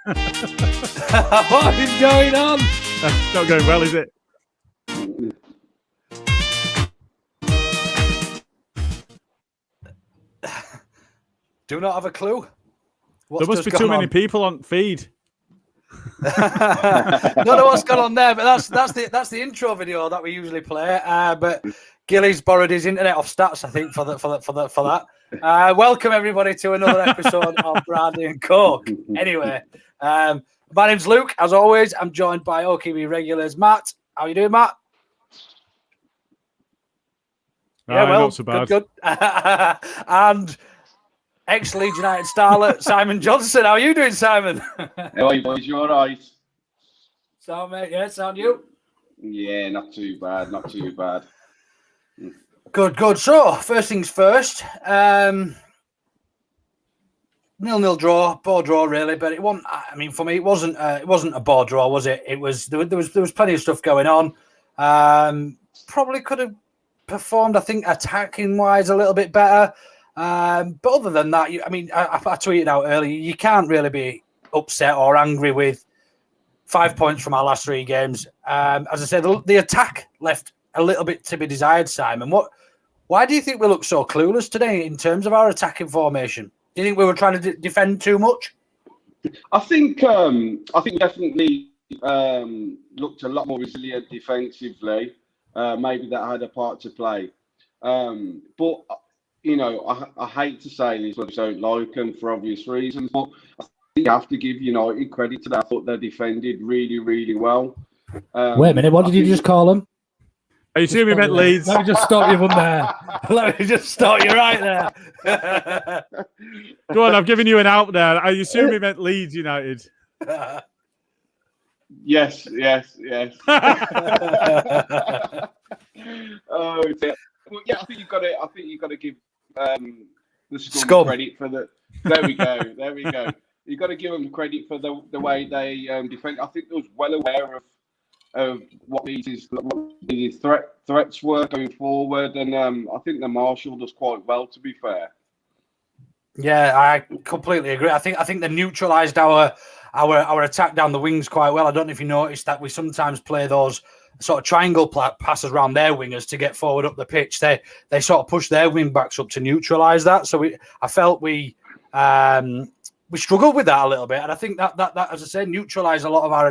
What is going on? It's not going well, is it? Do not have a clue. There must be too many people on feed. Don't know what's gone on there, but that's the intro video that we usually play. But Gilly's borrowed his internet off stats, I think, for that. Welcome everybody to another episode of Berardi and Coke. Anyway, my name's Luke. As always, I'm joined by OKB regulars Matt. How you doing, Matt? Yeah, well, not so bad. Good. And ex-Leeds United starlet Simon Johnson. How are you doing, Simon? How are you, boys? You all right? Sound, mate? Yeah, sound you? Yeah, not too bad. Good. So, first things first. 0-0 draw, ball draw, really. But it wasn't. I mean, for me, it wasn't a ball draw, was it? It was. There was plenty of stuff going on. Probably could have performed, I think, attacking wise a little bit better. But other than that, I tweeted out earlier, you can't really be upset or angry with 5 points from our last three games. As I said, the attack left a little bit to be desired, Simon. Why do you think we look so clueless today in terms of our attacking formation? Do you think we were trying to defend too much? I think we definitely looked a lot more resilient defensively. Maybe that had a part to play. But you know, I hate to say this, but I don't like them for obvious reasons. But I think you have to give United credit to that. I thought they defended really, really well. Wait a minute, what did you just call them? Are you assuming meant Leeds? Let me just stop you from there. Let me just stop you right there. Go on, I've given you an out there. I assume he meant Leeds United. Yes. Oh, dear. Well, yeah, I think you've got to give the Scum credit for the. There we go. You've got to give them credit for the way they defend. I think they was well aware of what these threats were going forward, and I think they marshalled us quite well, to be fair. Yeah, I completely agree. I think they neutralised our attack down the wings quite well. I don't know if you noticed that we sometimes play those sort of triangle passes around their wingers to get forward up the pitch. They sort of push their wing backs up to neutralise that. So I felt we struggled with that a little bit, and I think that as I said, neutralised a lot of our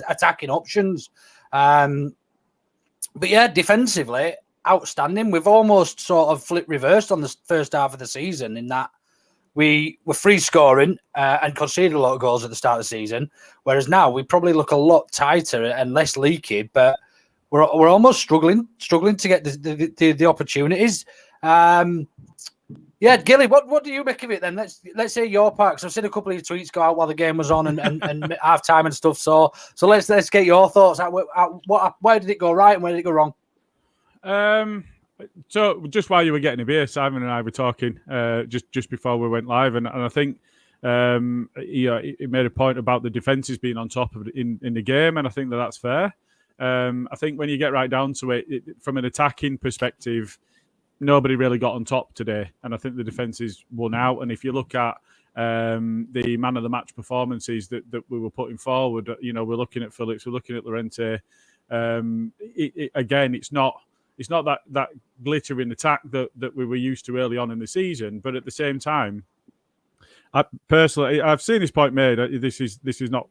attacking options. But yeah, defensively outstanding. We've almost sort of flipped reversed on the first half of the season in that we were free scoring and conceded a lot of goals at the start of the season, whereas now we probably look a lot tighter and less leaky. But we're almost struggling to get the opportunities. Yeah, Gilly, what do you make of it then? Let's say your part, because I've seen a couple of your tweets go out while the game was on and half time and stuff. So let's get your thoughts. Where did it go right and where did it go wrong? So just while you were getting a beer, Simon and I were talking just before we went live, and I think he made a point about the defences being on top of it in the game, and I think that's fair. I think when you get right down to it, from an attacking perspective, nobody really got on top today, and I think the defences won out. And if you look at the man of the match performances that we were putting forward, we're looking at Phillips, we're looking at Llorente. Again, it's not that glittering attack that we were used to early on in the season, but at the same time, I've seen this point made. This is not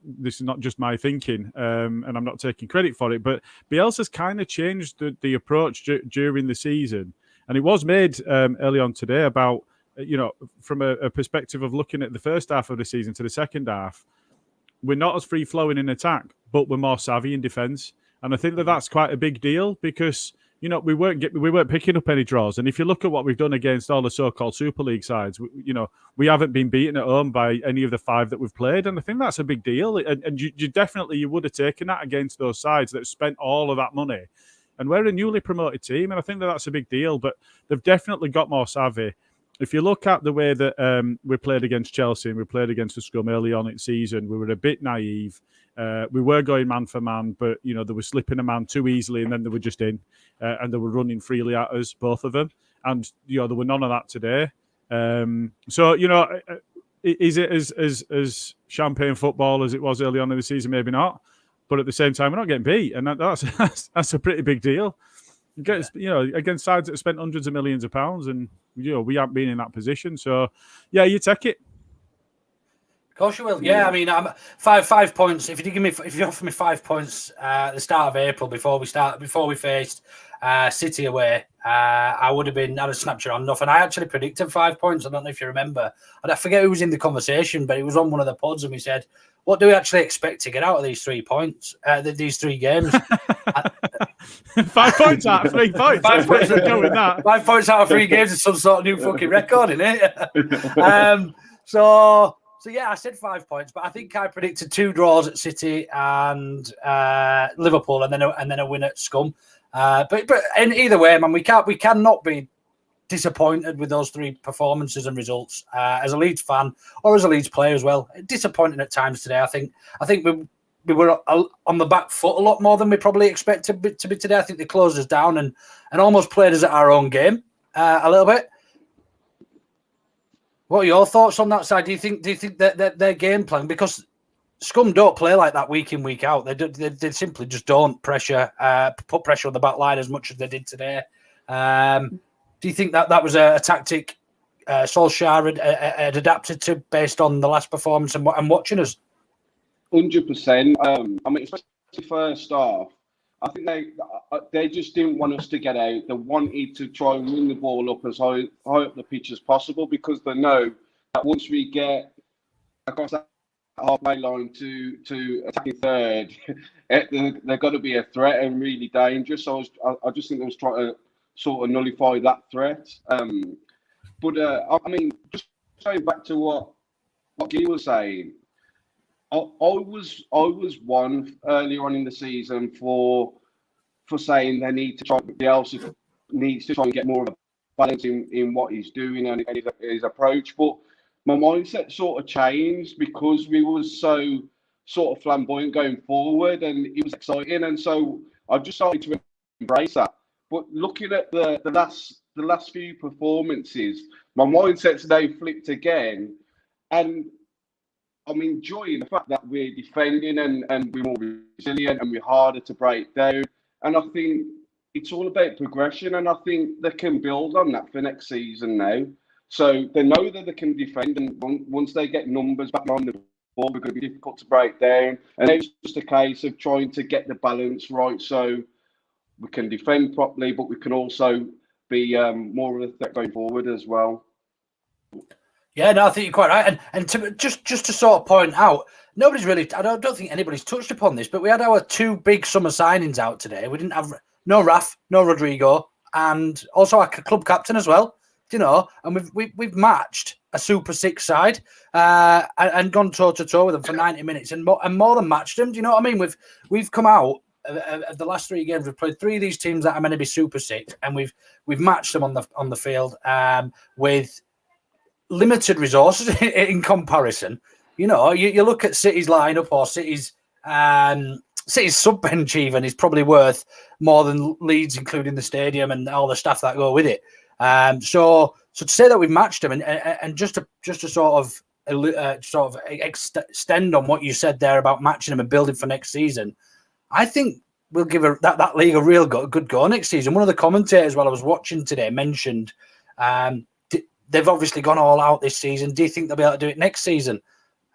just my thinking, and I'm not taking credit for it. But Bielsa's kind of changed the approach during the season, and it was made early on today about from a perspective of looking at the first half of the season to the second half. We're not as free flowing in attack, but we're more savvy in defence, and I think that's quite a big deal because. We weren't picking up any draws, and if you look at what we've done against all the so-called Super League sides, we haven't been beaten at home by any of the five that we've played, and I think that's a big deal. And you definitely would have taken that against those sides that spent all of that money, and we're a newly promoted team, and I think that's a big deal. But they've definitely got more savvy. If you look at the way that we played against Chelsea and we played against the Scum early on in the season, we were a bit naive. We were going man for man, but they were slipping a man too easily, and then they were just in, and they were running freely at us, both of them. And there were none of that today. So is it as champagne football as it was early on in the season? Maybe not, but at the same time, we're not getting beat, and that's a pretty big deal. Against against sides that have spent hundreds of millions of pounds, and we haven't been in that position. So, yeah, you take it. Of course you will. Yeah, I mean, I'm 5 points. If you offer me 5 points at the start of April before we faced City away, I would have I'd have snapped your hand off. And I actually predicted 5 points. I don't know if you remember. And I forget who was in the conversation, but it was on one of the pods, and we said, "What do we actually expect to get out of these 3 points? These 3 games?" 5 points out of 3 points. 5 points. Go with that. 5 points out of 3 games is some sort of new fucking record, isn't it? So yeah, I said 5 points, but I think I predicted 2 draws at City and Liverpool, and then a win at Scum. But in either way, man, we cannot be disappointed with those 3 performances and results. As a Leeds fan or as a Leeds player as well, disappointing at times today. I think we were on the back foot a lot more than we probably expected to be today. I think they closed us down and almost played us at our own game a little bit. What are your thoughts on that side? Do you think that their game plan, because Scum don't play like that week in, week out. They simply just don't put pressure on the back line as much as they did today. Do you think that was a tactic Solskjaer had adapted to based on the last performance and watching us? 100%. I mean, especially first half, I think they just didn't want us to get out. They wanted to try and win the ball up as high up the pitch as possible, because they know that once we get across that halfway line to attacking third, they're going to be a threat and really dangerous. So I just think they was trying to sort of nullify that threat. I mean, just going back to what Guy was saying, I was one earlier on in the season for saying they need to try. Bielsa needs to try and get more of a balance in what he's doing and his approach. But my mindset sort of changed because we were so sort of flamboyant going forward, and it was exciting, and so I just started to embrace that. But looking at the last few performances, my mindset today flipped again, and I'm enjoying the fact that we're defending and we're more resilient and we're harder to break down. And I think it's all about progression, and I think they can build on that for next season now. So they know that they can defend, and once they get numbers back on the ball, they're going to be difficult to break down. And it's just a case of trying to get the balance right so we can defend properly, but we can also be more of a threat going forward as well. Yeah, no, I think you're quite right. And to, just to sort of point out, nobody's really, I don't think anybody's touched upon this, but we had our 2 big summer signings out today. We didn't have no Raf, no Rodrigo, and also our club captain as well. And we've matched a Super 6 side and gone toe to toe with them for 90 minutes and more than matched them. Do you know what I mean? We've come out of the last 3 games. We've played 3 of these teams that are meant to be Super 6, and we've matched them on the field with limited resources in comparison. You look at City's lineup or City's sub bench even is probably worth more than Leeds, including the stadium and all the staff that go with it. So to say that we've matched them and just to sort of extend on what you said there about matching them and building for next season, I think we'll give that league a real good go next season. One of the commentators while I was watching today mentioned they've obviously gone all out this season. Do you think they'll be able to do it next season?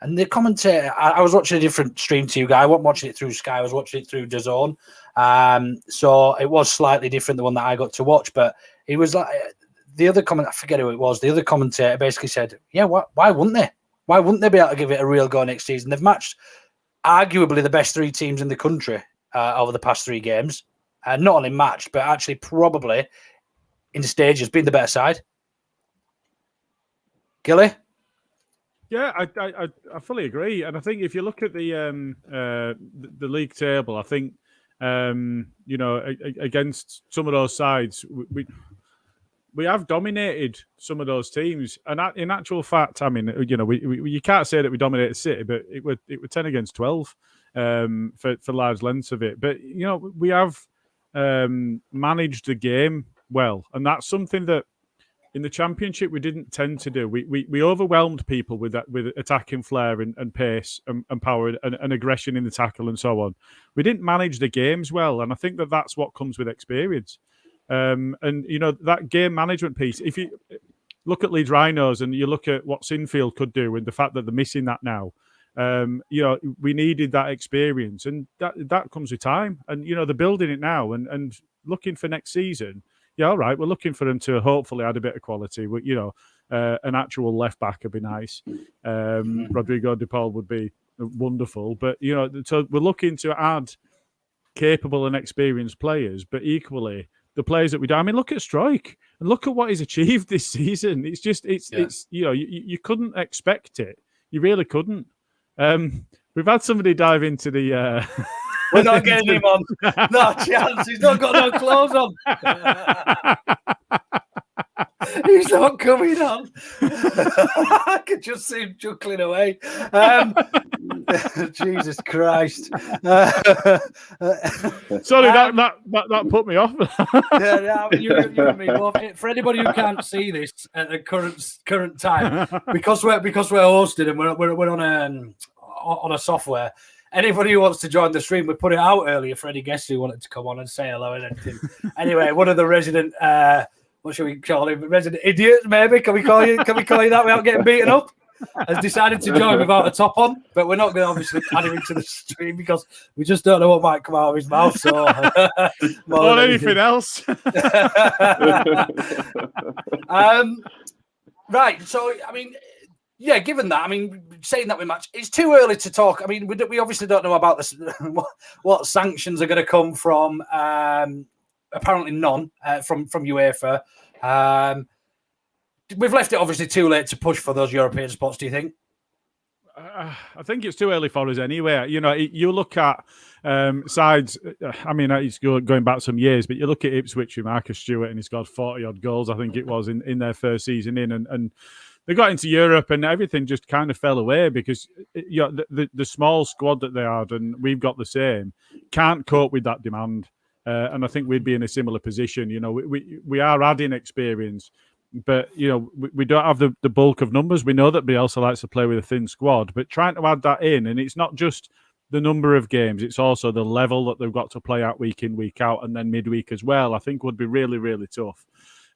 And the commentator, I was watching a different stream to you guys. I wasn't watching it through Sky. I was watching it through DAZN. So it was slightly different, the one that I got to watch. But it was like the other comment, I forget who it was. The other commentator basically said, yeah, why wouldn't they? Why wouldn't they be able to give it a real go next season? They've matched arguably the best 3 teams in the country over the past 3 games. Not only matched, but actually probably in the stages been the better side. Gilly? Yeah, I fully agree, and I think if you look at the league table, I think against some of those sides, we have dominated some of those teams, and in actual fact, I mean, you can't say that we dominated City, but it were 10 against 12 for large lengths of it. But we have managed the game well, and that's something that in the Championship we didn't tend to do. We overwhelmed people with attacking flair and pace and power and aggression in the tackle and so on. We didn't manage the games well, and I think that's what comes with experience. And that game management piece. If you look at Leeds Rhinos and you look at what Sinfield could do, and the fact that they're missing that now. We needed that experience, and that comes with time. And they're building it now, and looking for next season. Yeah, all right. We're looking for them to hopefully add a bit of quality. An actual left back would be nice. Rodrigo De Paul would be wonderful. But so we're looking to add capable and experienced players, but equally the players that we do. I mean, look at Struijk and look at what he's achieved this season. It's just you couldn't expect it. You really couldn't. We've had somebody dive into the. We're not getting him on. No chance. He's not got no clothes on. He's not coming on. I could just see him chuckling away. Jesus Christ. Sorry, that put me off. You and me both. For anybody who can't see this at the current time, because we're hosting and we're on a software. Anybody who wants to join the stream, we put it out earlier for any guests who wanted to come on and say hello and anything. Anyway, one of the resident, what should we call him? Resident idiots, maybe? Can we call you that without getting beaten up? Has decided to join without a top on, but we're not going to obviously add him into the stream because we just don't know what might come out of his mouth. So, or anything else. Right. So, I mean. Yeah, given that, I mean, saying that we match, it's too early to talk. I mean, we obviously don't know about this, what sanctions are going to come from. Apparently, none from UEFA. We've left it obviously too late to push for those European spots. Do you think? I think it's too early for us anyway. You look at sides. I mean, it's going back some years, but you look at Ipswich with Marcus Stewart, and he's got 40-odd goals. I think it was in their first season in, and they got into Europe and everything just kind of fell away because the small squad that they had, and we've got the same, can't cope with that demand. And I think we'd be in a similar position. We are adding experience, but we don't have the bulk of numbers. We know that Bielsa likes to play with a thin squad, but trying to add that in, and it's not just the number of games, it's also the level that they've got to play out week in, week out, and then midweek as well, I think would be really, really tough.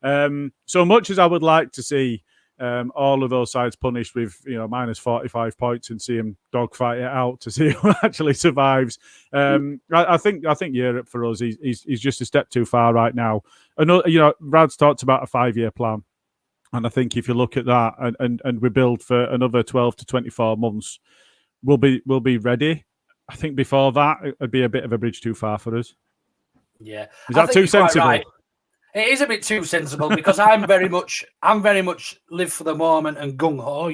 So much as I would like to see all of those sides punished with minus 45 points and see them dogfight it out to see who actually survives. I think Europe for us is just a step too far right now. Rad's talked about a 5-year plan, and I think if you look at that and we build for another 12 to 24 months, we'll be ready. I think before that it'd be a bit of a bridge too far for us. Yeah, is that too sensible? Right. It is a bit too sensible because I'm very much live for the moment and gung ho.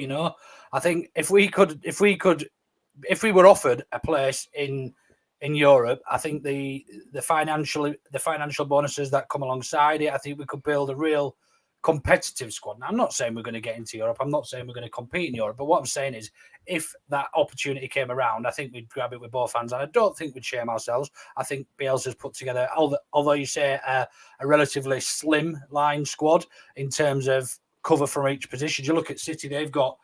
I think if we were offered a place in Europe, I think the financial bonuses that come alongside it, I think we could build a real competitive squad. Now, I'm not saying we're going to get into Europe. I'm not saying we're going to compete in Europe. But what I'm saying is, if that opportunity came around, I think we'd grab it with both hands. And I don't think we'd shame ourselves. I think Bielsa's put together, although you say a relatively slim line squad in terms of cover from each position. You look at City; they've got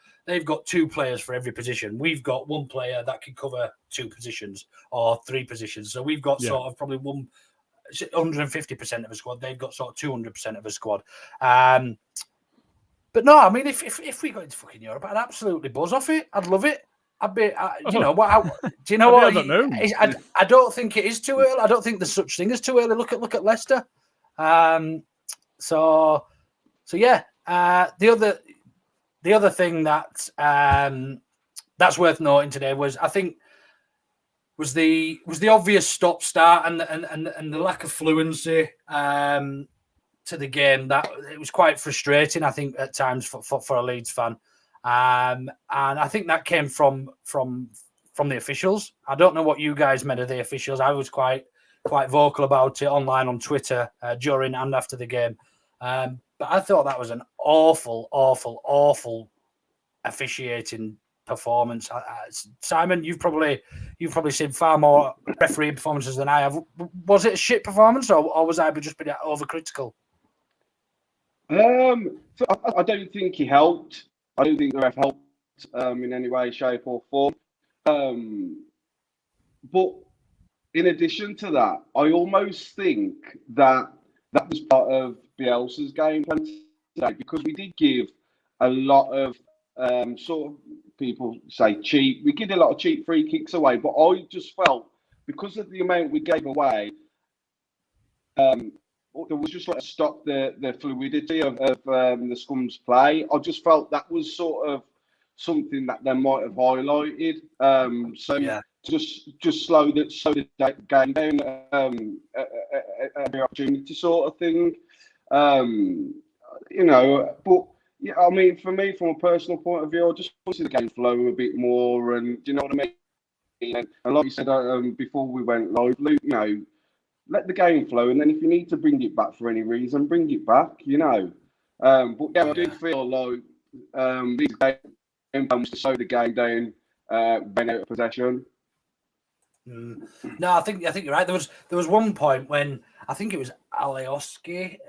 2 players for every position. We've got 1 player that can cover 2 positions or 3 positions. So we've got sort of probably 150% of a squad. They've got sort of 200% of a squad. But no, I mean, if we got into fucking Europe, I'd absolutely buzz off it. I'd love it. I'd be, do you know what? I don't think it is too early. I don't think there's such thing as too early. Look at Leicester. So yeah. The other thing that that's worth noting today was the obvious stop start and the lack of fluency to the game. That it was quite frustrating, I think, at times for a Leeds fan, and I think that came from the officials. I don't know what you guys made of the officials. I was quite vocal about it online on Twitter during and after the game, but I thought that was an awful officiating performance. Simon, you've probably seen far more referee performances than I have. Was it a shit performance, or was I just being overcritical? So I don't think he helped. I don't think the ref helped in any way, shape, or form. But in addition to that, I almost think that that was part of Bielsa's game plan today, because we did give a lot of sort of, people say cheap. We give a lot of cheap free kicks away, but I just felt, because of the amount we gave away, there was just like to stop the fluidity of the Scum's play. I just felt that was sort of something that they might have highlighted. So Yeah. just slow the game down, every opportunity sort of thing. But yeah, I mean, for me, from a personal point of view, I just want to see the game flow a bit more, and do you know what I mean? And like you said before we went live, Luke, let the game flow, and then if you need to bring it back for any reason, bring it back. But yeah, I do feel like these game plans to slow the game down when out of possession. No, I think you're right. There was one point when I think it was Alioski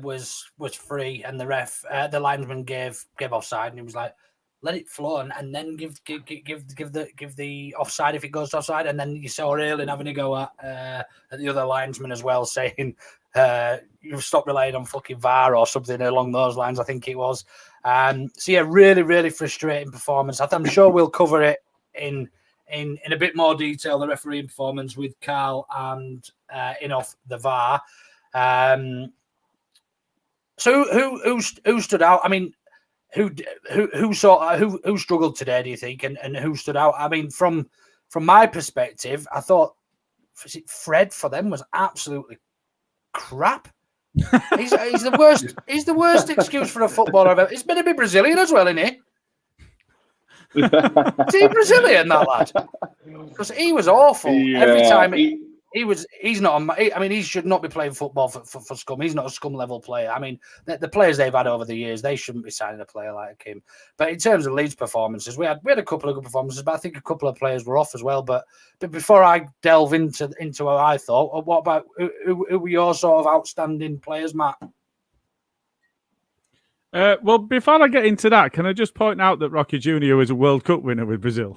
was free, and the ref, the linesman gave offside, and he was like, "Let it flow, and then give the offside if it goes to offside." And then you saw Ayling having a go at the other linesman as well, saying, "You've stopped relying on fucking VAR," or something along those lines. I think it was. So yeah, really, really frustrating performance. I'm sure we'll cover it in a bit more detail, the refereeing performance with Carl and in off the VAR. So who stood out? I mean, who struggled today, do you think, and who stood out? I mean, from my perspective, I thought Fred for them was absolutely crap. He's the worst. He's the worst excuse for a footballer I've ever. He's meant to be Brazilian as well, isn't he? Is he Brazilian, that lad? Because he was awful every time. He's not. I mean, he should not be playing football for Scum. He's not a Scum level player. I mean, the players they've had over the years, they shouldn't be signing a player like him. But in terms of Leeds' performances, we had a couple of good performances, but I think a couple of players were off as well. But before I delve into what I thought, what about who were your sort of outstanding players, Matt? Well, before I get into that, can I just point out that Rocky Jr. was a World Cup winner with Brazil?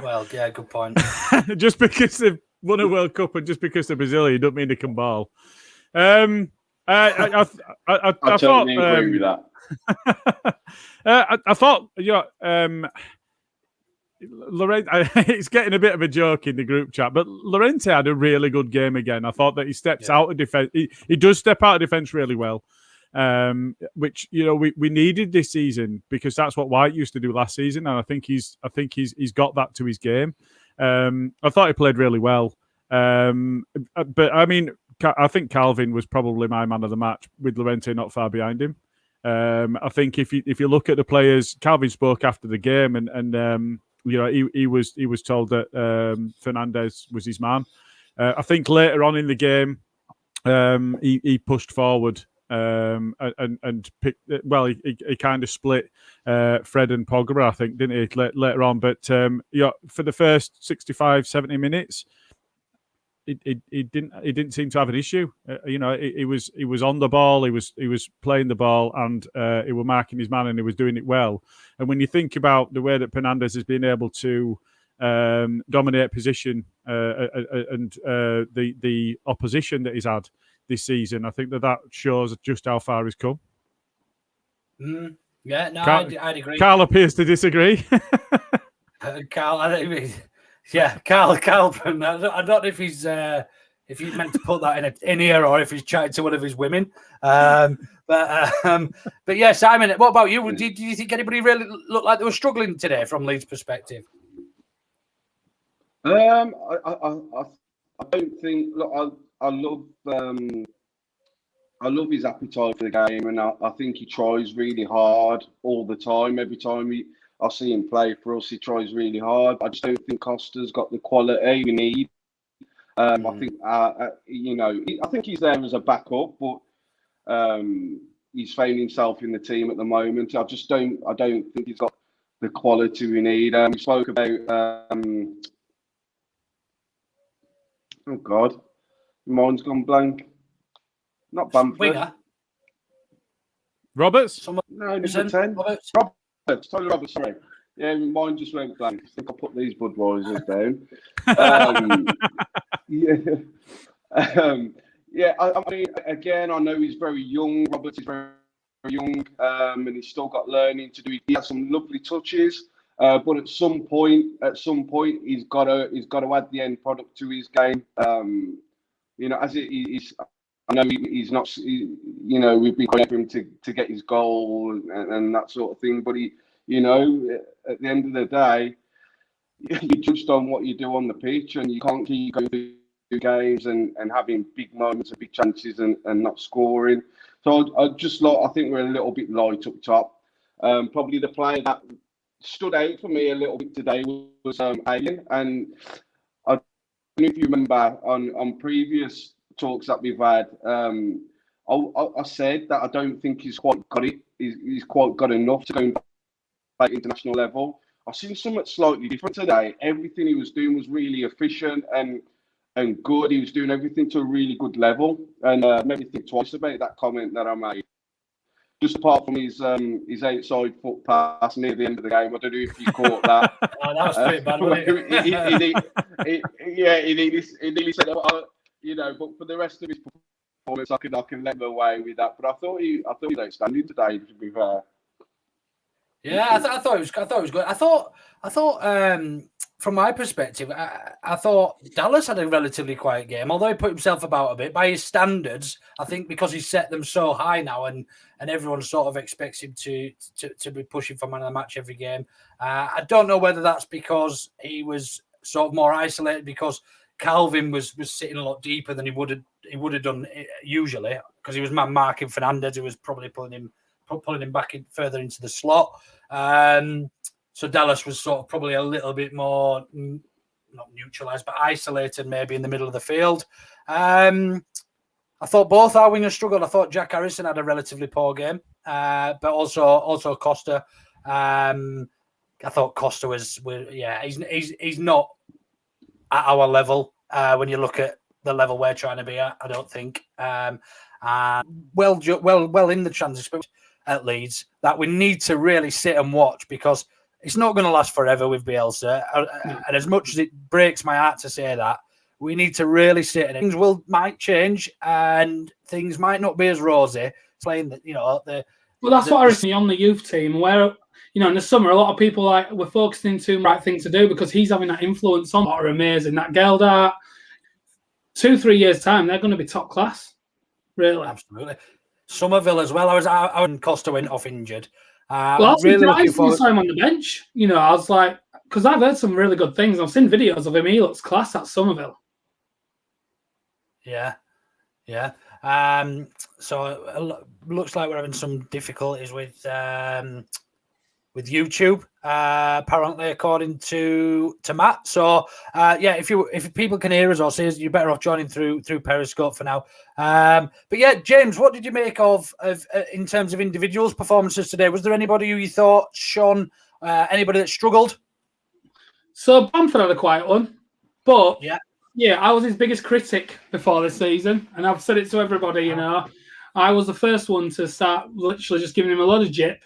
Well, yeah, good point. Just because they've won a World Cup and just because they're Brazilian, don't mean they can ball. I totally thought, agree with that. I thought, Lorente, it's getting a bit of a joke in the group chat, but Lorente had a really good game again. I thought that he steps out of defence. He does step out of defence really well. Which we needed this season, because that's what White used to do last season, and I think he's got that to his game. I thought he played really well, but I mean, I think Calvin was probably my man of the match, with Lorente not far behind him. I think if you look at the players, Calvin spoke after the game, and he was told that Fernandez was his man. I think later on in the game, he pushed forward. And picked, well, he kind of split Fred and Pogba, I think, didn't he, later on? But for the first 65, 70 minutes, he didn't seem to have an issue. He was on the ball, he was playing the ball, and he was marking his man, and he was doing it well. And when you think about the way that Fernandez has been able to dominate position and the opposition that he's had this season, I think that shows just how far he's come. Yeah, no, I'd agree. Carl appears to disagree. Carl, Carl. I don't know if he's meant to put that in here, or if he's chatting to one of his women. But yeah, Simon, what about you? Did you think anybody really looked like they were struggling today from Leeds' perspective? I don't think. Look, I love his appetite for the game, and I think he tries really hard all the time. Every time I see him play for us, he tries really hard. I just don't think Costa's got the quality we need. I think I think he's there as a backup, but he's finding himself in the team at the moment. I don't think he's got the quality we need. We spoke about oh God, mine's gone blank. Not Bamford. Winger. Roberts? No, number 10. Roberts. Tony Roberts, sorry. Yeah, mine just went blank. I think I'll put these Budweisers down. I mean, again, I know he's very young. Roberts is very, very young, and he's still got learning to do. He has some lovely touches, but at some point, he's got to add the end product to his game. As it is. I know he's not. We've been calling for him to get his goal and that sort of thing, but at the end of the day, you're judged on what you do on the pitch, and you can't keep going through games and having big moments and big chances and not scoring. So I think we're a little bit light up top. Probably the player that stood out for me a little bit today was Alien, and I don't know if you remember on previous talks that we've had, I said that I don't think he's quite got it. He's quite got enough to go back international level. I've seen something slightly different today. Everything he was doing was really efficient and good. He was doing everything to a really good level, and made me think twice about that comment that I made. Just apart from his outside foot pass near the end of the game, I don't know if you caught that. Oh, that was pretty bad, wasn't it? He nearly said, but for the rest of his performance, I can let him away with that. But I thought he was outstanding today, to be fair. Yeah, I thought it was good. I thought from my perspective, I thought Dallas had a relatively quiet game, although he put himself about a bit by his standards. I think because he's set them so high now, and everyone sort of expects him to be pushing for man of the match every game. I don't know whether that's because he was sort of more isolated, because Calvin was sitting a lot deeper than he would have done usually, because he was man marking Fernandez, who was probably pulling him back further into the slot. So Dallas was sort of probably a little bit more not neutralised, but isolated maybe in the middle of the field. I thought both our wingers struggled. I thought Jack Harrison had a relatively poor game, but also Costa. I thought Costa he's not at our level when you look at the level we're trying to be at. I don't think. Well in the transition at Leeds that we need to really sit and watch, because it's not going to last forever with Bielsa. And as much as it breaks my heart to say that, we need to really sit and things might change and things might not be as rosy. Playing that, Well, that's what I see on the youth team, where in the summer a lot of people we're focusing too much right thing to do because he's having that influence on that are amazing. That Geldart, 2-3 years time, they're going to be top class. Really, absolutely. Somerville as well. I was Costa went off injured. I was really looking forward to him on the bench. I was like, because I've heard some really good things. I've seen videos of him. He looks class at Somerville. Yeah. So it looks like we're having some difficulties with YouTube, apparently, according to Matt. So if people can hear us or see us, you're better off joining through Periscope for now. But yeah, James, what did you make of in terms of individuals' performances today? Was there anybody who you thought shone? Anybody that struggled? So Bamford had a quiet one, but yeah, I was his biggest critic before this season, and I've said it to everybody. I was the first one to start literally just giving him a lot of jip.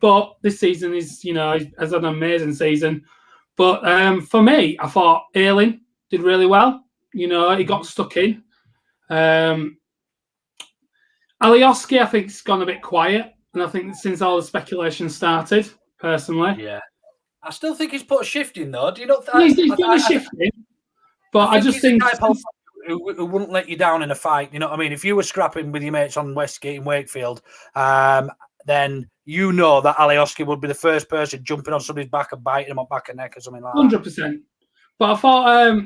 But this season has had an amazing season. But for me, I thought Ayling did really well. He got stuck in. Alioski, I think, has gone a bit quiet. And I think since all the speculation started, personally. Yeah. I still think he's put a shift in, though. Do you not think he's done a shift in? But I just think who wouldn't let you down in a fight. You know what I mean? If you were scrapping with your mates on Westgate in Wakefield, then that Alioski would be the first person jumping on somebody's back and biting him on back and neck or something like 100%. that. 100%. But I thought,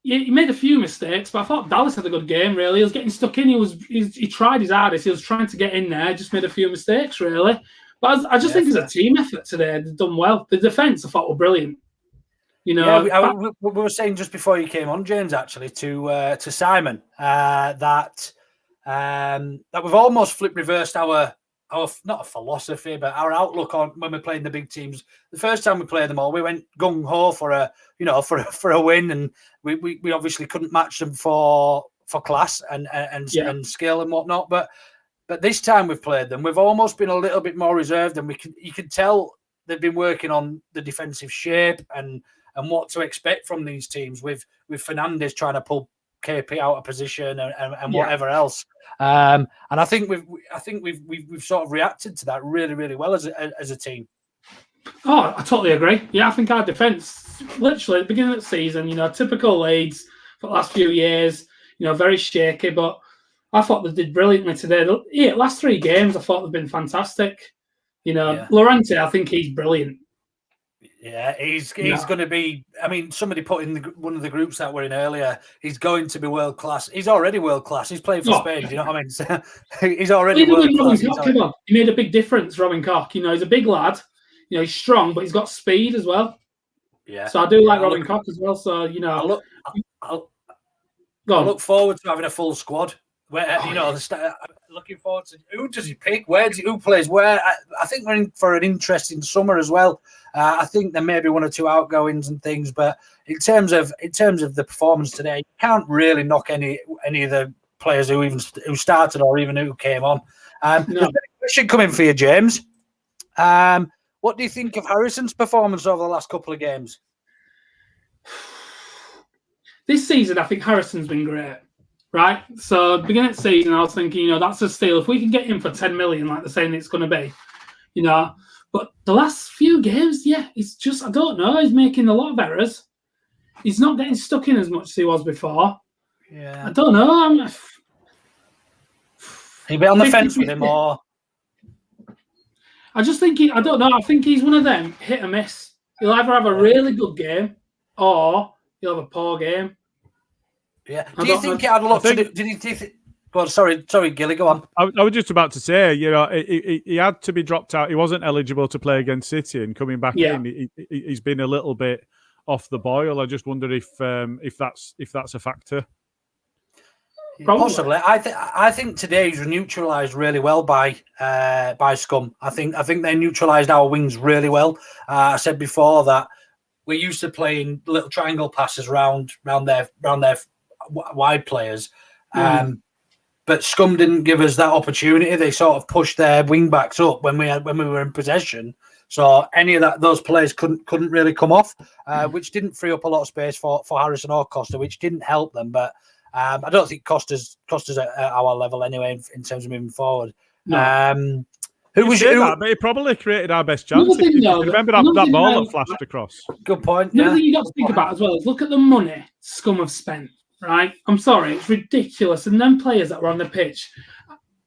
he made a few mistakes, but I thought Dallas had a good game, really. He was getting stuck in. He tried his hardest. He was trying to get in there, just made a few mistakes, really. But I just think it's a team effort today. They've done well. The defence, I thought, were brilliant. We were saying just before you came on, James, actually, to Simon, that we've almost reversed our not a philosophy, but our outlook on when we're playing the big teams. The first time we played them all, we went gung ho for a win, and we obviously couldn't match them for class and skill and whatnot. But But this time we've played them, we've almost been a little bit more reserved, and you can tell they've been working on the defensive shape and what to expect from these teams with Fernandes trying to pull KP out of position and whatever else. And I think we've sort of reacted to that really, really well as a team. Oh, I totally agree. Yeah, I think our defence, literally at the beginning of the season, typical Leeds for the last few years, very shaky, but I thought they did brilliantly today. Last 3 games, I thought they've been fantastic. Llorente, I think he's brilliant. Yeah, he's going to be. I mean, somebody put in one of the groups that we're in earlier. He's going to be world class. He's already world class. He's playing for Spain. Do you know what I mean? So, he's already world class. He made a big difference, Robin Koch. He's a big lad. He's strong, but he's got speed as well. Yeah. So I do like Robin Koch as well. So I look forward to having a full squad. Where looking forward to who does he pick? Who plays where? I think we're in for an interesting summer as well. I think there may be 1 or 2 outgoings and things, but in terms of the performance today, you can't really knock any of the players who started or even who came on. There's a question coming for you, James. What do you think of Harrison's performance over the last couple of games? This season, I think Harrison's been great. Right, so beginning of the season, I was thinking, that's a steal. If we can get him for 10 million, like they're saying it's going to be, But the last few games, it's just, I don't know. He's making a lot of errors. He's not getting stuck in as much as he was before. Yeah, I don't know. He'll be on the fence with him, or I just think I don't know. I think he's one of them hit or miss. He'll either have a really good game or he'll have a poor game. Yeah. Do you think it had a lot to do? Do you think? Well, sorry, Gilly, go on. I was just about to say, he had to be dropped out. He wasn't eligible to play against City, and coming back in, he's been a little bit off the boil. I just wonder if that's a factor. Possibly. I think today he's neutralised really well by Scum. I think they neutralised our wings really well. I said before that we're used to playing little triangle passes round their wide players, but Scum didn't give us that opportunity. They sort of pushed their wing backs up when we were in possession. So any of those players couldn't really come off, which didn't free up a lot of space for Harrison or Costa, which didn't help them. But I don't think Costa's at our level anyway in terms of moving forward. No. But he probably created our best chance. Remember that ball that flashed across. Good point. Another thing you got to think about as well is look at the money Scum have spent. Right, I'm sorry, it's ridiculous. And them players that were on the pitch,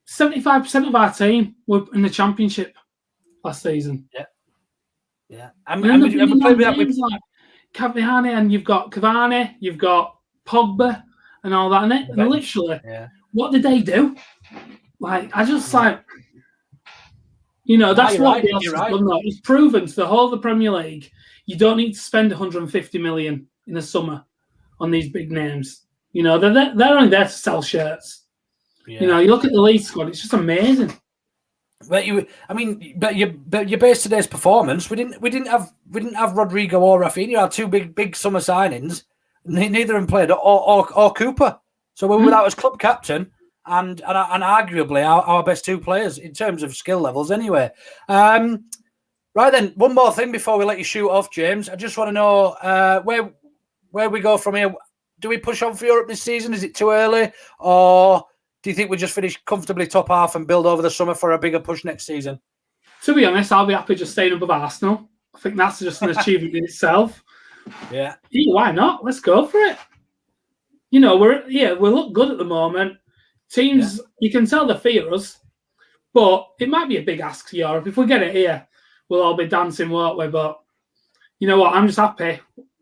75% of our team were in the Championship last season. Yeah. And we played with like Cavani, and you've got Cavani, you've got Pogba, and all that. And literally, what did they do? Like, I just that's what Bielsa's done. Though. He's proven to the whole of the Premier League, you don't need to spend 150 million in the summer on these big names. They're only there to sell shirts. You look at the league squad; it's just amazing. But you based today's performance. We didn't have Rodrigo or Rafinha. Our 2 big summer signings. Neither of them played, or Cooper. So we were without as club captain and arguably our best 2 players in terms of skill levels. Anyway, right then. One more thing before we let you shoot off, James. I just want to know where we go from here. Do we push on for Europe this season? Is it too early? Or do you think we just finish comfortably top half and build over the summer for a bigger push next season? To be honest, I'll be happy just staying above Arsenal. I think that's just an achievement in itself. Yeah. Why not? Let's go for it. We look good at the moment. Teams, you can tell they fear us, but it might be a big ask to Europe. If we get it here, we'll all be dancing, won't we? But you know what? I'm just happy.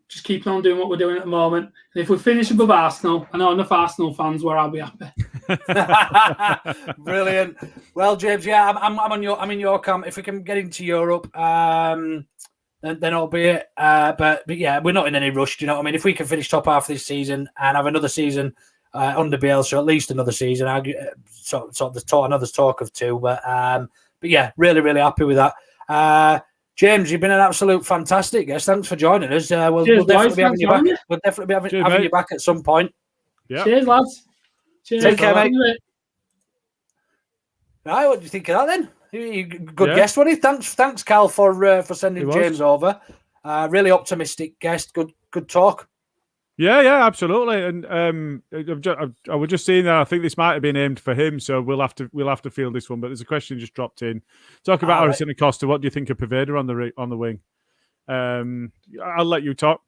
Just keep on doing what we're doing at the moment. And if we finish above Arsenal, I know enough Arsenal fans where I'll be happy. Brilliant. Well, James, I'm in your camp. If we can get into Europe, then albeit. But yeah, we're not in any rush. Do you know what I mean? If we can finish top half this season and have another season under Bielsa, at least another season, so there's another talk of 2. But yeah, really, really happy with that. James, you've been an absolute fantastic guest. Thanks for joining us. We'll definitely be having you back. We'll definitely be having you back at some point. Yeah. Cheers, lads. Cheers. Take care, mate. Right, what do you think of that then? Good guest, wasn't he? Thanks, Cal, for sending James over. Really optimistic guest. Good talk. Yeah, absolutely. And I was just seeing that I think this might have been aimed for him, so we'll have to field this one. But there's a question just dropped in. Talk about Harrison and Costa. What do you think of Poveda on the wing? I'll let you talk.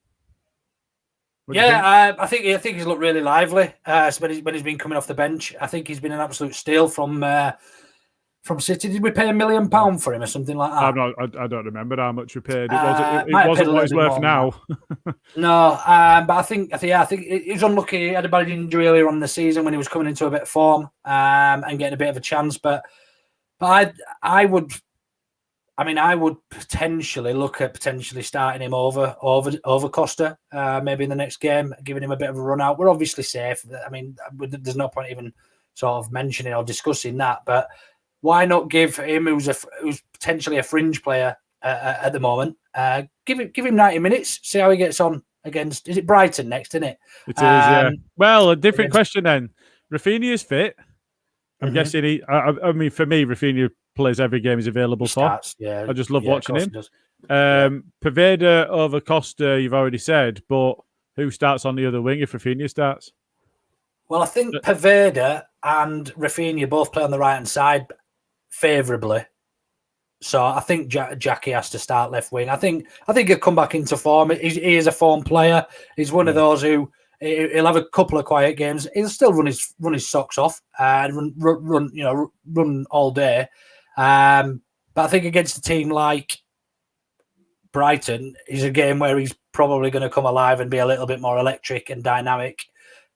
I think he's looked really lively. When he's been coming off the bench, I think he's been an absolute steal from City. Did we pay £1 million for him or something like that? I don't remember how much we paid. It wasn't what it's worth now. No, but I think he was unlucky. He had a bad injury earlier on in the season when he was coming into a bit of form and getting a bit of a chance. But I would potentially look at starting him over Costa, maybe in the next game, giving him a bit of a run out. We're obviously safe. I mean, there's no point even sort of mentioning or discussing that. But why not give him, who's potentially a fringe player at the moment, give him 90 minutes, see how he gets on against? Is it Brighton next? Isn't it? It is. Yeah. Well, a different question then. Rafinha's fit. I'm guessing I mean, for me, Rafinha plays every game he's available for. Yeah, I just love watching him. Poveda over Costa, you've already said, but who starts on the other wing if Rafinha starts? Well, I think Poveda and Rafinha both play on the right-hand side favourably. So I think Jackie has to start left wing. I think he'll come back into form. He is a form player. He's one of those who he'll have a couple of quiet games. He'll still run his socks off and run all day. But I think against a team like Brighton is a game where he's probably going to come alive and be a little bit more electric and dynamic,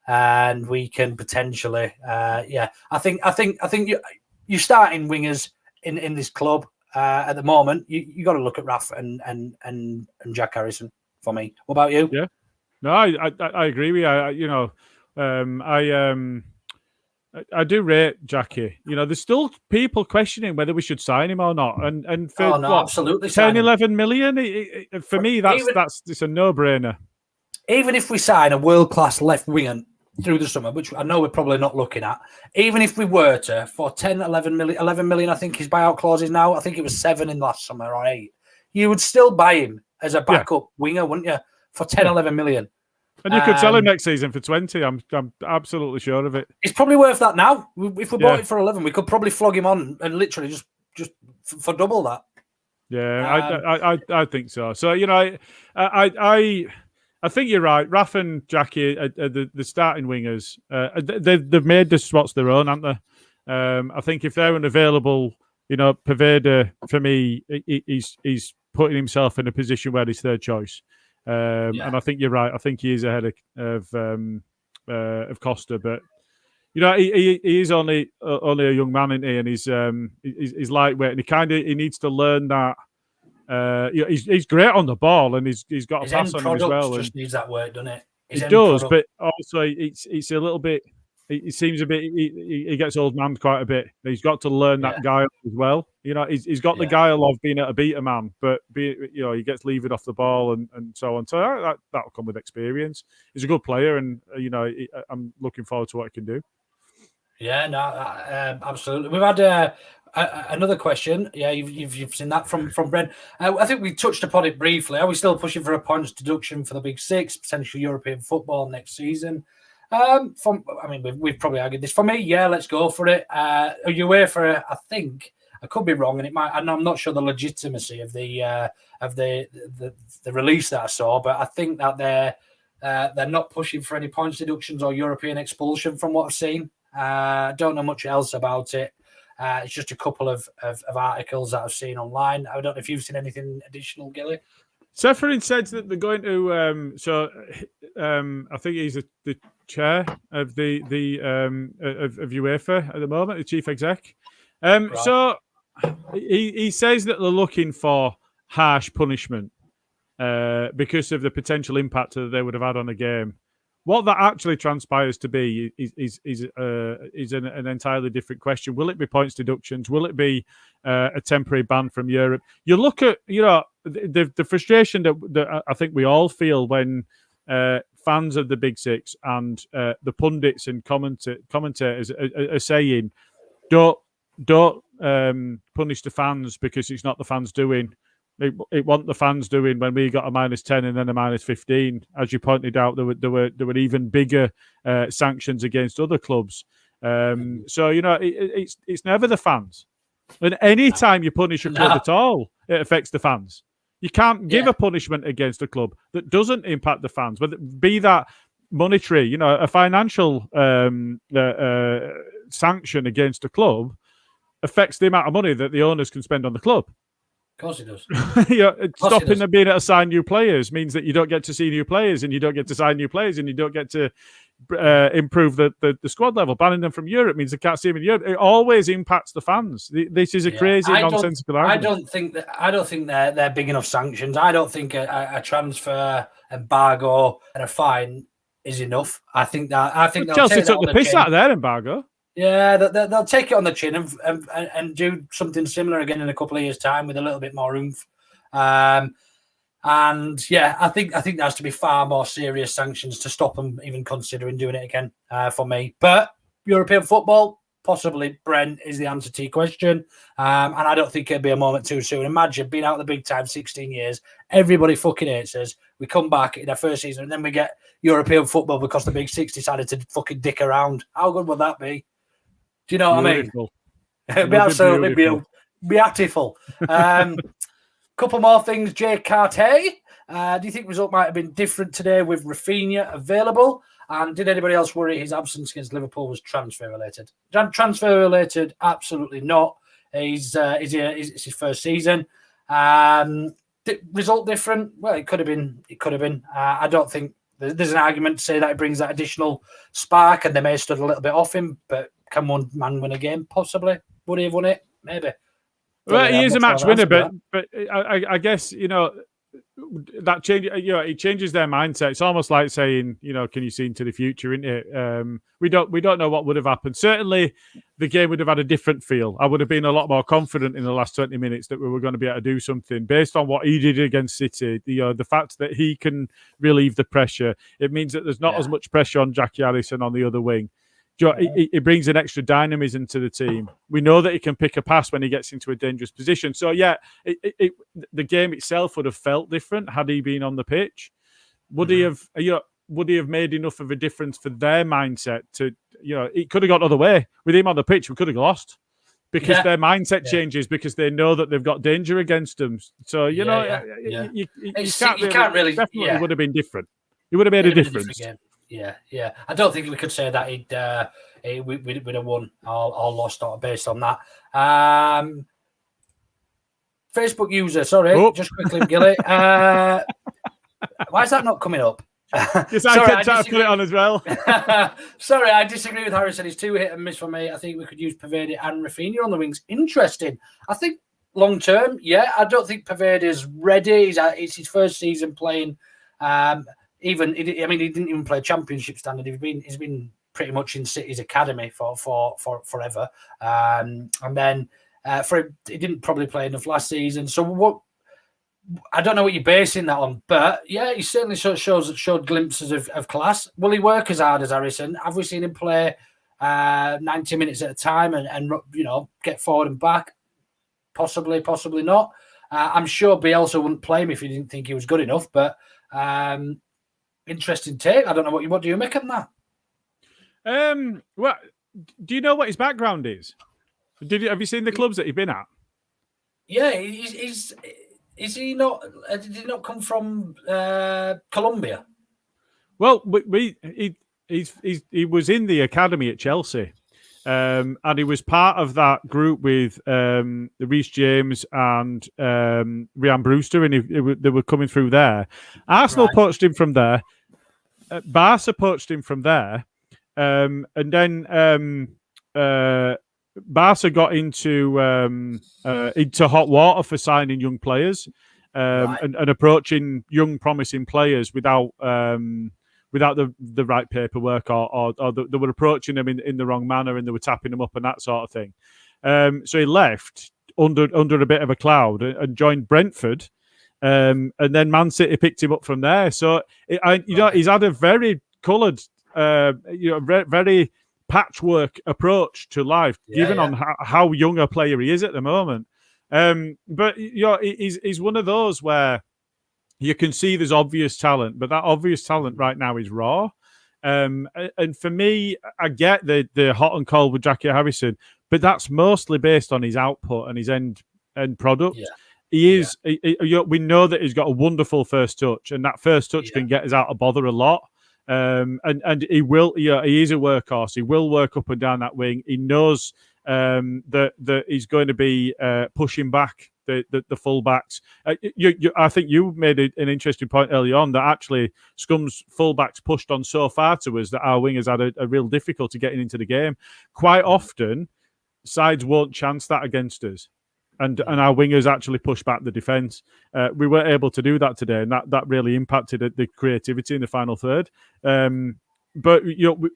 and we can potentially, I think you're starting wingers in this club at the moment. You got to look at Raf and Jack Harrison for me. What about you? Yeah, no, I agree with you. I do rate Jackie. There's still people questioning whether we should sign him or not. And for absolutely 10, 11 million, for me, that's it's a no-brainer. Even if we sign a world-class left winger through the summer, which I know we're probably not looking at, even if we were to, for 10, 11 million, I think his buyout clause is now, I think it was 7 in last summer or 8, you would still buy him as a backup winger, wouldn't you, for 10, 11 million? And you could sell him next season for 20. I'm absolutely sure of it. It's probably worth that now. If we bought it for 11, we could probably flog him on and literally just for double that. Yeah, I think so. So I think you're right. Raf and Jackie are the starting wingers. They've made the spots their own, haven't they? I think if they're unavailable, Poveda for me, he's putting himself in a position where he's third choice. And I think you're right. I think he is ahead of Costa, but he is only a young man, isn't he? And he's lightweight, and he needs to learn that. He's great on the ball, and he's got a pass on him as well. Just needs that work, doesn't it? It does, but also it's a little bit. It seems a bit. He gets old man quite a bit. He's got to learn that guile as well. He's got the guile of being able to beat a man, but he gets levered off the ball and so on. So that'll come with experience. He's a good player, and I'm looking forward to what he can do. Yeah, no, absolutely. We've had another question. Yeah, you've seen that from Brent. I think we touched upon it briefly. Are we still pushing for a points deduction for the Big Six, potential European football next season? We've probably argued this. For me, yeah, let's go for it. UEFA, I think I could be wrong, and I'm not sure the legitimacy of the release that I saw, but I think that they're not pushing for any points deductions or European expulsion from what I've seen. Don't know much else about it. It's just a couple of articles that I've seen online. I don't know if you've seen anything additional, Gilly. Seferin said that they're going to. I think he's the chair of the of UEFA at the moment, the chief exec. Right. So he says that they're looking for harsh punishment because of the potential impact that they would have had on the game. What that actually transpires to be is an entirely different question. Will it be points deductions? Will it be a temporary ban from Europe? You look at the frustration that I think we all feel when fans of the Big Six and the pundits and commentators are saying, don't don't punish the fans because it's not the fans doing. It wasn't the fans doing when we got a -10 and then a -15. As you pointed out, there were even bigger sanctions against other clubs. So it's never the fans. And any time you punish a club at all, it affects the fans. You can't give a punishment against a club that doesn't impact the fans, whether be that monetary, a financial sanction against a club affects the amount of money that the owners can spend on the club. Of course it does. Stopping them being able to sign new players means that you don't get to see new players, and you don't get to sign new players, and you don't get to improve the squad level. Banning them from Europe means they can't see them in Europe. It always impacts the fans. This is a crazy, nonsensical argument. I don't think they're big enough sanctions. I don't think a transfer embargo and a fine is enough. I think Chelsea took the piss out of their embargo. Yeah, they'll take it on the chin and do something similar again in a couple of years' time with a little bit more oomph. And yeah, I think there has to be far more serious sanctions to stop them even considering doing it again for me. But European football, possibly, Brent, is the answer to your question. And I don't think it'll be a moment too soon. Imagine being out of the big time 16 years, everybody fucking hates us. We come back in our first season and then we get European football because the Big Six decided to fucking dick around. How good would that be? Do you know what Beautiful. I mean? It'd be absolutely beautiful. Couple more things. Jay Carter. Do you think the result might have been different today with Rafinha available? And did anybody else worry his absence against Liverpool was transfer related? Transfer related? Absolutely not. It's his first season. Result different? Well, it could have been. I don't think there's an argument to say that it brings that additional spark, and they may have stood a little bit off him, but can one man win a game? Possibly. Would he have won it? Maybe. Well, he is a match winner, but I guess that change. It changes their mindset. It's almost like saying, can you see into the future? Isn't it? We don't know what would have happened. Certainly, the game would have had a different feel. I would have been a lot more confident in the last 20 minutes that we were going to be able to do something based on what he did against City. The fact that he can relieve the pressure, it means that there's not as much pressure on Jackie Harrison on the other wing. It brings an extra dynamism to the team. We know that he can pick a pass when he gets into a dangerous position. So, the game itself would have felt different had he been on the pitch. Would he have made enough of a difference for their mindset to, it could have gone the other way. With him on the pitch, we could have lost because their mindset changes because they know that they've got danger against them. So, you can't really. Definitely would have been different. It would have made a difference. Yeah. I don't think we could say that we'd have won or lost based on that. Facebook user, just quickly, Gilly. Why is that not coming up? Yes, I kept put it on as well. Sorry, I disagree with Harrison. It's too hit and miss for me. I think we could use Pavard and Rafinha on the wings. Interesting. I think long term, I don't think Pavard is ready. It's his first season playing. He didn't even play Championship standard. He's been pretty much in City's academy for forever. And then he didn't probably play enough last season. So I don't know what you're basing that on, but he certainly showed glimpses of class. Will he work as hard as Harrison? Have we seen him play 90 minutes at a time and get forward and back? Possibly, possibly not. I'm sure Bielsa wouldn't play him if he didn't think he was good enough, but. Interesting take. I don't know what do you make of that? Well, do you know what his background is? Have you seen the clubs that he's been at? Yeah, is he not? Did he not come from Colombia? Well, he was in the academy at Chelsea, and he was part of that group with Reece James and Ryan Brewster, and they were coming through there. Arsenal poached him from there. Barca poached him from there, and then Barca got into hot water for signing young players and approaching young, promising players without the right paperwork or they were approaching them in the wrong manner and they were tapping them up and that sort of thing. So he left under a bit of a cloud and joined Brentford. And then Man City picked him up from there. So he's had a very coloured, very patchwork approach to life, given on how young a player he is at the moment. But he's one of those where you can see there's obvious talent, but that obvious talent right now is raw. And for me, I get the hot and cold with Jackie Harrison, but that's mostly based on his output and his end product. Yeah. He is. We know that he's got a wonderful first touch, and that first touch can get us out of bother a lot. And he will. He is a workhorse. He will work up and down that wing. He knows that he's going to be pushing back the fullbacks. I think you made an interesting point early on that actually Scum's fullbacks pushed on so far to us that our wingers had a real difficulty getting into the game. Quite often, sides won't chance that against us. And our wingers actually push back the defence. We weren't able to do that today, and that really impacted the creativity in the final third. But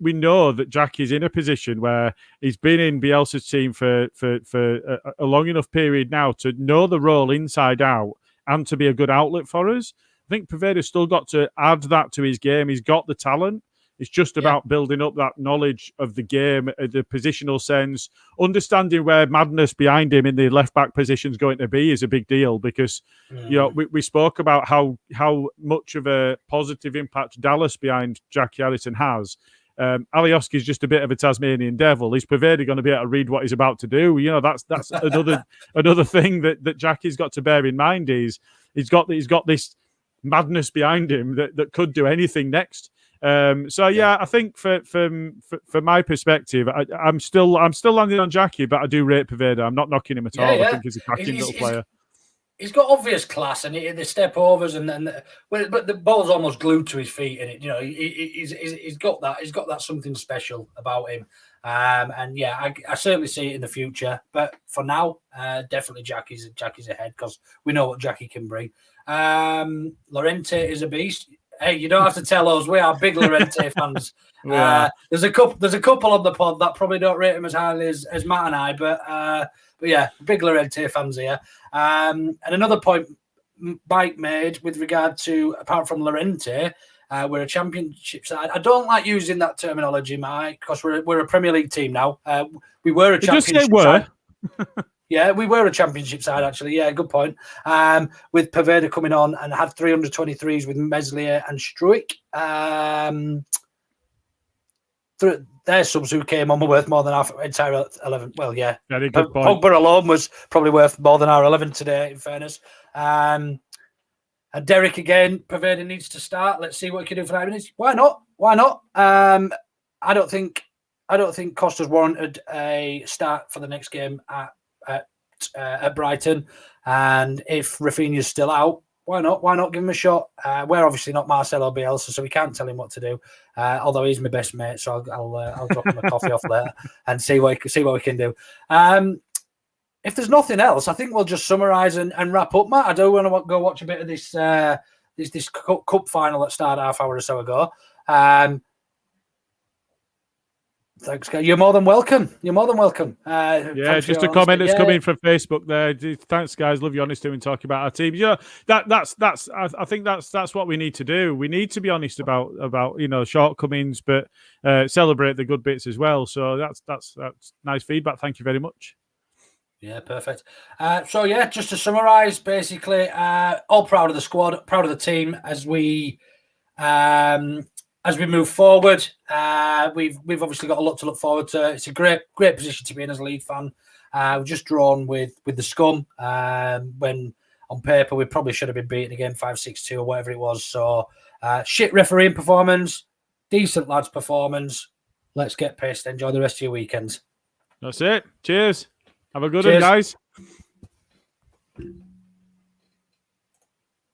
we know that Jack is in a position where he's been in Bielsa's team for a long enough period now to know the role inside out and to be a good outlet for us. I think Perveda's still got to add that to his game. He's got the talent. It's just about building up that knowledge of the game, the positional sense, understanding where madness behind him in the left-back position is going to be is a big deal because, we spoke about how much of a positive impact Dallas behind Jackie Harrison has. Alioski's just a bit of a Tasmanian devil. Is Perveda going to be able to read what he's about to do? That's another thing that Jackie's got to bear in mind is he's got this madness behind him that could do anything next. I think for my perspective, I'm still landing on Jackie, but I do rate Perveda. I'm not knocking him at all. I think he's a cracking little player. He's got obvious class, and the step overs, but the ball's almost glued to his feet, and he's got that. He's got that something special about him. I certainly see it in the future, but for now, definitely Jackie's ahead because we know what Jackie can bring. Lorente is a beast. Hey, you don't have to tell us. We are big Lorente fans. There's a couple on the pod that probably don't rate him as highly as Matt and I, but yeah, big Lorente fans here. And another point Mike made with regard to, apart from Lorente, we're a championship side. I don't like using that terminology, Mike, because we're a Premier League team now. We were a championship side. Yeah, we were a championship side, actually. Yeah, good point. With Perveda coming on and had 323s with Meslier and Struik. Their subs who came on were worth more than our entire 11. Well, yeah. Very good point. Pogba alone was probably worth more than our 11 today, in fairness. And Derek, again, Perveda needs to start. Let's see what he can do for 9 minutes. Why not? I don't think Costa's warranted a start for the next game at Brighton, and if Rafinha's still out, why not give him a shot? We're obviously not Marcelo Bielsa, so we can't tell him what to do. Although he's my best mate, so I'll drop him a coffee off there and see what we can do. If there's nothing else, I think we'll just summarise and wrap up, Matt. I do want to go watch a bit of this cup final that started half hour or so ago. Thanks, guys. You're more than welcome. Just a comment that's coming from Facebook there. Thanks, guys. Love your honesty when talking about our team. I think that's what we need to do. We need to be honest about shortcomings, but celebrate the good bits as well. So that's nice feedback. Thank you very much. Yeah, perfect. Just to summarise, basically, all proud of the squad, proud of the team as we move forward. We've obviously got a lot to look forward to. It's a great position to be in as a Leeds fan. We've just drawn with the Scum when on paper we probably should have been beaten again 5-6-2 or whatever it was. So shit refereeing performance, decent lads performance. Let's get pissed. Enjoy the rest of your weekends. That's it. Cheers. Have a good one, guys.